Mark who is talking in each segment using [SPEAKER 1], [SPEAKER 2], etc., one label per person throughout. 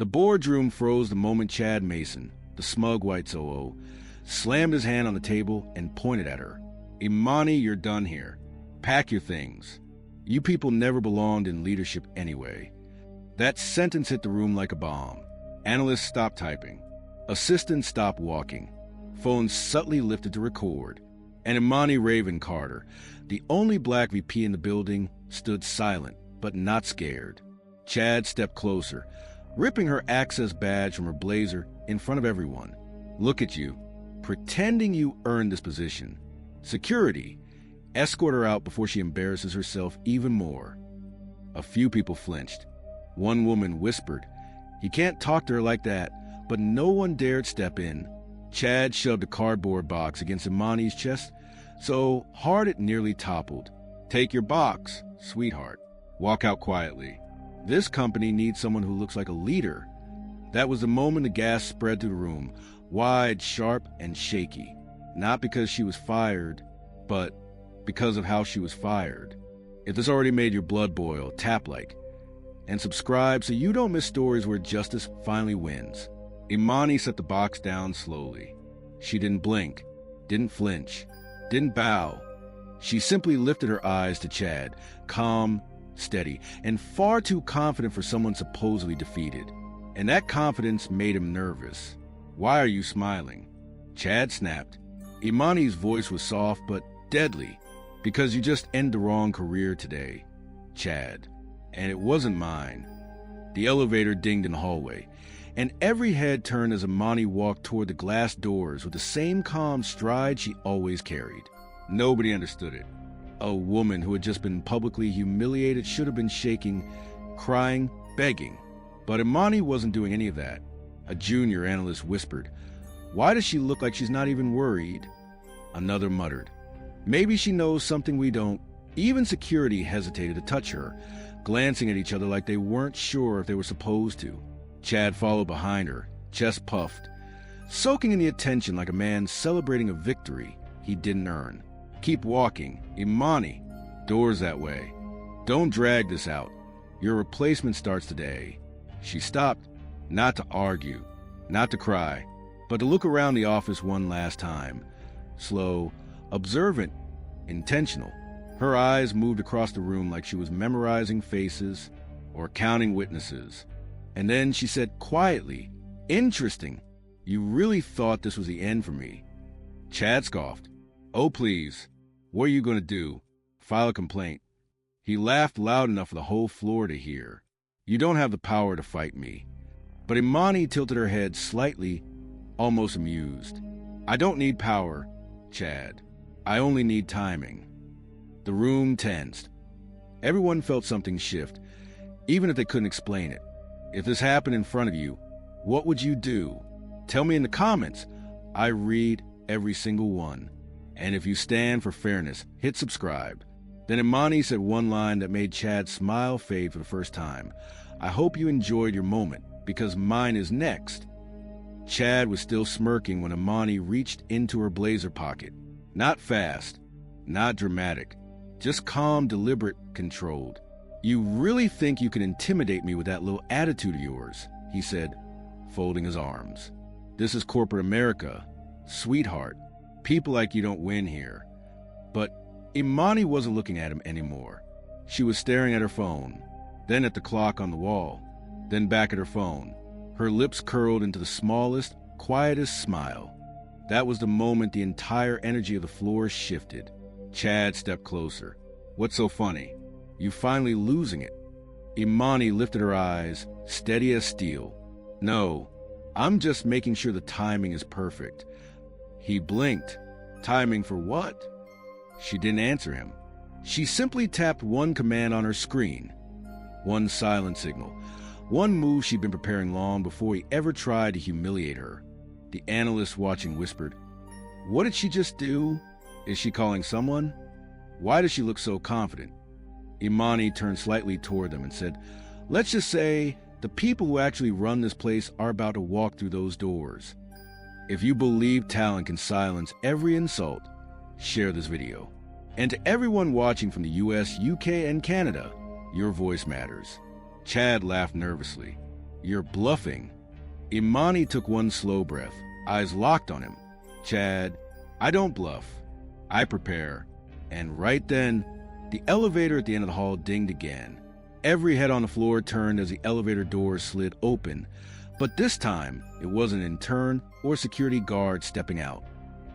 [SPEAKER 1] The boardroom froze the moment Chad Mason, the smug white OO, slammed his hand on the table and pointed at her. Imani, you're done here. Pack your things. You people never belonged in leadership anyway. That sentence hit the room like a bomb. Analysts stopped typing. Assistants stopped walking. Phones subtly lifted to record. And Imani Raven Carter, the only black VP in the building, stood silent, but not scared. Chad stepped closer, ripping her access badge from her blazer in front of everyone. Look at you, pretending you earned this position. Security, escort her out before she embarrasses herself even more. A few people flinched. One woman whispered, "You can't talk to her like that," but no one dared step in. Chad shoved a cardboard box against Imani's chest so hard it nearly toppled. "Take your box, sweetheart. Walk out quietly. This company needs someone who looks like a leader." That was the moment the gas spread through the room, wide, sharp, and shaky. Not because she was fired, but because of how she was fired. If this already made your blood boil, tap like. And subscribe so you don't miss stories where justice finally wins. Imani set the box down slowly. She didn't blink, didn't flinch, didn't bow. She simply lifted her eyes to Chad, calm, steady, and far too confident for someone supposedly defeated. And that confidence made him nervous. "Why are you smiling?" Chad snapped. Imani's voice was soft but deadly. "Because you just ended the wrong career today, Chad. And it wasn't mine." The elevator dinged in the hallway, and every head turned as Imani walked toward the glass doors with the same calm stride she always carried. Nobody understood it. A woman who had just been publicly humiliated should have been shaking, crying, begging. But Imani wasn't doing any of that. A junior analyst whispered, "Why does she look like she's not even worried?" Another muttered, "Maybe she knows something we don't." Even security hesitated to touch her, glancing at each other like they weren't sure if they were supposed to. Chad followed behind her, chest puffed, soaking in the attention like a man celebrating a victory he didn't earn. "Keep walking. Imani. Doors that way. Don't drag this out. Your replacement starts today." She stopped, not to argue, not to cry, but to look around the office one last time. Slow, observant, intentional. Her eyes moved across the room like she was memorizing faces or counting witnesses. And then she said quietly, "Interesting. You really thought this was the end for me." Chad scoffed. "Oh, please. What are you going to do? File a complaint?" He laughed loud enough for the whole floor to hear. "You don't have the power to fight me." But Imani tilted her head slightly, almost amused. "I don't need power, Chad. I only need timing." The room tensed. Everyone felt something shift, even if they couldn't explain it. If this happened in front of you, what would you do? Tell me in the comments. I read every single one. And if you stand for fairness, hit subscribe. Then Imani said one line that made Chad's smile fade for the first time. "I hope you enjoyed your moment, because mine is next." Chad was still smirking when Imani reached into her blazer pocket. Not fast, not dramatic, just calm, deliberate, controlled. "You really think you can intimidate me with that little attitude of yours?" he said, folding his arms. "This is corporate America, sweetheart. People like you don't win here." But Imani wasn't looking at him anymore. She was staring at her phone, then at the clock on the wall, then back at her phone. Her lips curled into the smallest, quietest smile. That was the moment the entire energy of the floor shifted. Chad stepped closer. "What's so funny? You finally losing it?" Imani lifted her eyes, steady as steel. "No, I'm just making sure the timing is perfect." He blinked. "Timing for what?" She didn't answer him. She simply tapped one command on her screen. One silent signal. One move she'd been preparing long before he ever tried to humiliate her. The analyst watching whispered, "What did she just do? Is she calling someone? Why does she look so confident?" Imani turned slightly toward them and said, "Let's just say the people who actually run this place are about to walk through those doors. If you believe talent can silence every insult, share this video. And to everyone watching from the US, UK, and Canada, your voice matters." Chad laughed nervously. You're bluffing. Imani took one slow breath, eyes locked on him. Chad, I don't bluff. I prepare. And right then, the elevator at the end of the hall dinged again. Every head on the floor turned as the elevator doors slid open. But this time, it wasn't an intern or security guard stepping out.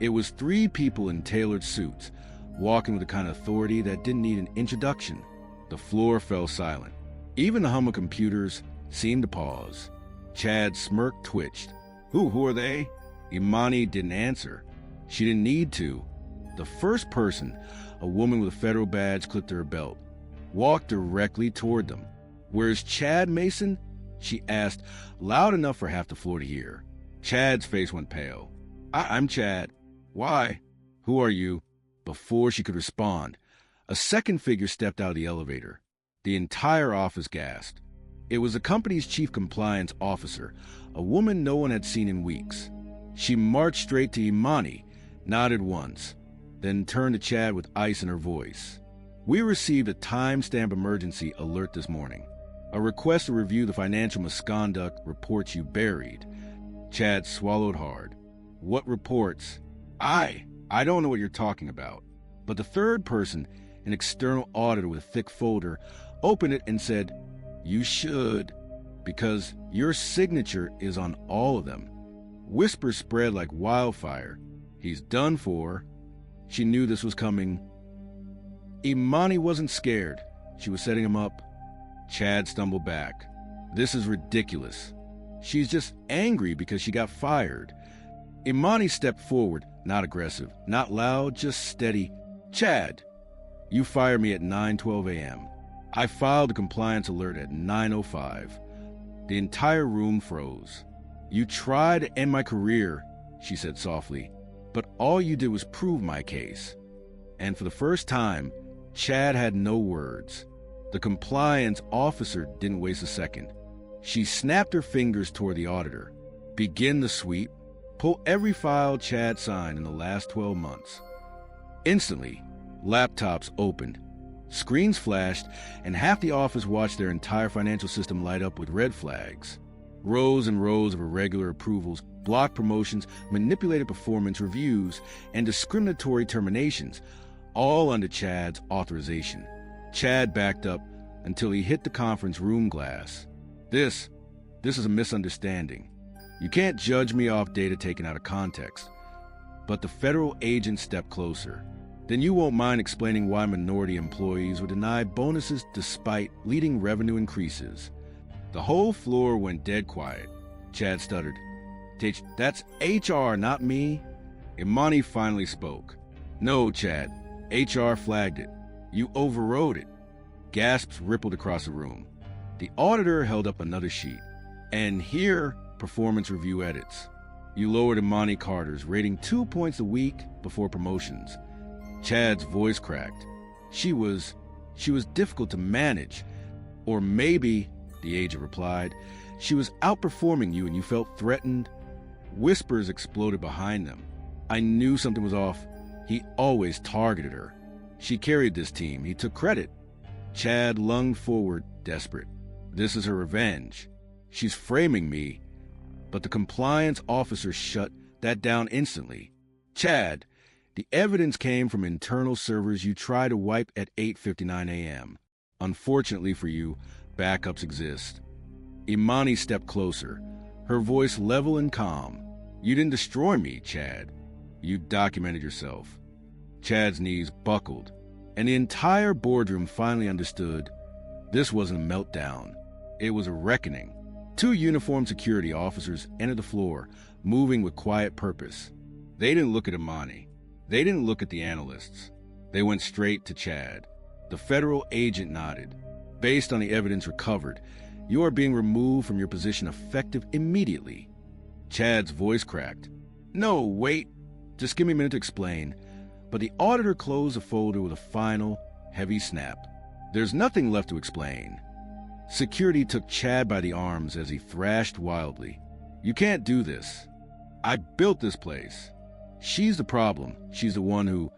[SPEAKER 1] It was 3 people in tailored suits, walking with the kind of authority that didn't need an introduction. The floor fell silent. Even the hum of computers seemed to pause. Chad's smirk twitched. Who are they? Imani didn't answer. She didn't need to. The first person, a woman with a federal badge clipped to her belt, walked directly toward them. Where's Chad Mason? She asked, loud enough for half the floor to hear. Chad's face went pale. I'm Chad. Why? Who are you? Before she could respond, a second figure stepped out of the elevator. The entire office gasped. It was the company's chief compliance officer, a woman no one had seen in weeks. She marched straight to Imani, nodded once, then turned to Chad with ice in her voice. We received a timestamp emergency alert this morning. A request to review the financial misconduct reports you buried. Chad swallowed hard. What reports? I don't know what you're talking about. But the third person, an external auditor with a thick folder, opened it and said, you should, because your signature is on all of them. Whispers spread like wildfire. He's done for. She knew this was coming. Imani wasn't scared. She was setting him up. Chad stumbled back. This is ridiculous. She's just angry because she got fired. Imani stepped forward, not aggressive, not loud, just steady. Chad, you fired me at 9:12 a.m. I filed a compliance alert at 9:05. The entire room froze. You tried to end my career, she said softly, but all you did was prove my case. And for the first time, Chad had no words. The compliance officer didn't waste a second. She snapped her fingers toward the auditor. Begin the sweep. Pull every file Chad signed in the last 12 months. Instantly, laptops opened. Screens flashed, and half the office watched their entire financial system light up with red flags. Rows and rows of irregular approvals, blocked promotions, manipulated performance reviews, and discriminatory terminations, all under Chad's authorization. Chad backed up until he hit the conference room glass. This is a misunderstanding. You can't judge me off data taken out of context. But the federal agent stepped closer. Then you won't mind explaining why minority employees were denied bonuses despite leading revenue increases. The whole floor went dead quiet. Chad stuttered. That's HR, not me. Imani finally spoke. No, Chad. HR flagged it. You overrode it. Gasps rippled across the room. The auditor held up another sheet. And here, performance review edits. You lowered Imani Carter's rating 2 points a week before promotions. Chad's voice cracked. She was difficult to manage. Or maybe, the agent replied, she was outperforming you and you felt threatened. Whispers exploded behind them. I knew something was off. He always targeted her. She carried this team. He took credit. Chad lunged forward, desperate. This is her revenge. She's framing me. But the compliance officer shut that down instantly. Chad, the evidence came from internal servers you tried to wipe at 8:59 a.m. Unfortunately for you, backups exist. Imani stepped closer, her voice level and calm. You didn't destroy me, Chad. You documented yourself. Chad's knees buckled, and the entire boardroom finally understood this wasn't a meltdown. It was a reckoning. 2 uniformed security officers entered the floor, moving with quiet purpose. They didn't look at Imani. They didn't look at the analysts. They went straight to Chad. The federal agent nodded. Based on the evidence recovered, you are being removed from your position effective immediately. Chad's voice cracked. No, wait. Just give me a minute to explain. But the auditor closed the folder with a final, heavy snap. There's nothing left to explain. Security took Chad by the arms as he thrashed wildly. You can't do this. I built this place. She's the problem. She's the one who...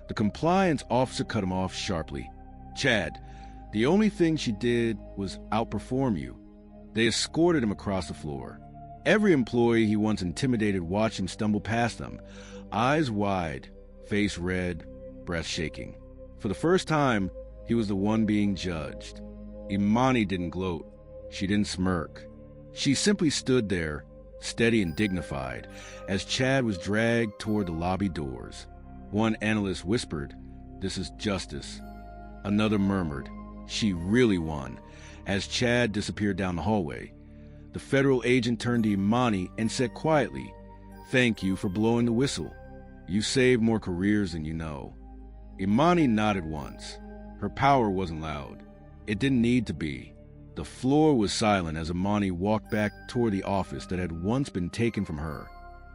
[SPEAKER 1] The compliance officer cut him off sharply. Chad, the only thing she did was outperform you. They escorted him across the floor. Every employee he once intimidated watched him stumble past them, eyes wide, face red, breath shaking. For the first time, he was the one being judged. Imani didn't gloat. She didn't smirk. She simply stood there, steady and dignified, as Chad was dragged toward the lobby doors. One analyst whispered, "This is justice." Another murmured, "She really won," as Chad disappeared down the hallway. The federal agent turned to Imani and said quietly, "Thank you for blowing the whistle. You saved more careers than you know." Imani nodded once. Her power wasn't loud. It didn't need to be. The floor was silent as Imani walked back toward the office that had once been taken from her.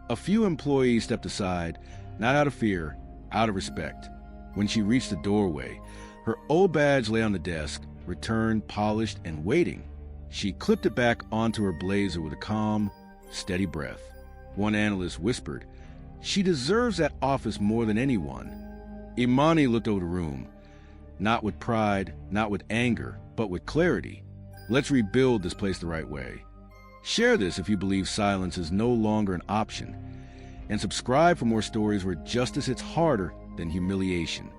[SPEAKER 1] A few employees stepped aside, not out of fear, out of respect. When she reached the doorway, her old badge lay on the desk, returned, polished, and waiting. She clipped it back onto her blazer with a calm, steady breath. One analyst whispered, "She deserves that office more than anyone." Imani looked over the room, not with pride, not with anger, but with clarity. Let's rebuild this place the right way. Share this if you believe silence is no longer an option. And subscribe for more stories where justice hits harder than humiliation.